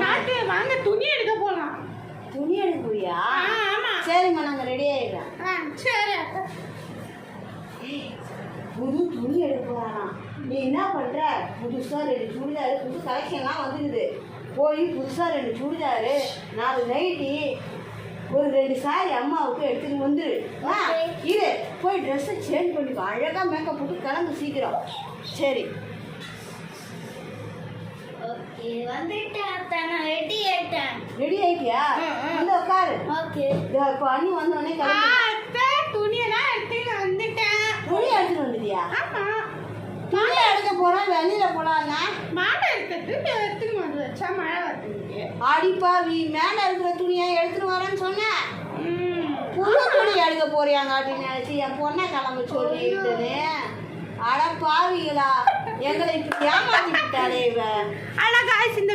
நாட்டு வாங்க துணி எடுக்க போலாம். துணி எடுக்க போறியா? ஆமா. சரிம்மா நாங்கள் ரெடி ஆகிடுறேன். சரி. புது துணி எடுக்க போகிறான். நீ என்ன பண்ணுற? புதுசாக 2 சுடிதாரு, புது கலெக்ஷன்லாம் வந்துருக்குது. போய் புதுசாக 2 சுடிதாரு, 4 நைட்டி, ஒரு 2 சாரி அம்மாவுக்கு எடுத்துன்னு வந்துரு. இது போய் ட்ரெஸ்ஸை சேஞ்ச் பண்ணிக்கோ. அழகாக மேக்கப் போட்டு கிளம்பு சீக்கிரம். சரி ஓகே, வந்துட்டேன். நான் ரெடி ஆயிட்டேன். ரெடி ஆயிட்டியா? வந்து உட்காரு. ஓகே. இப்போ அண்ணி வந்தோடனே கிளம்பு. துணியெல்லாம் எடுத்துட்டு வந்துட்டேன். துணி எடுத்துட்டு வந்துட்டியா? ஆமா. துணி எடுக்க போகிறோம், வெளியில் போகலான்னா மாலை எடுத்துட்டு எடுத்துட்டு வந்து வச்சா மழை வருது. அடிப்பாவி, மேலே இருக்கிற துணியை எடுத்துட்டு வரேன்னு சொன்னேன். புது துணி எடுக்க போறியாங்காட்டின்னு நினச்சி என் பொண்ணை கிளம்ப சொல்லிட்டுன்னு. அட பாவிகளா, எங்களை இப்படி ஏமாத்தி விட்டாளே இவ. அழகா இந்த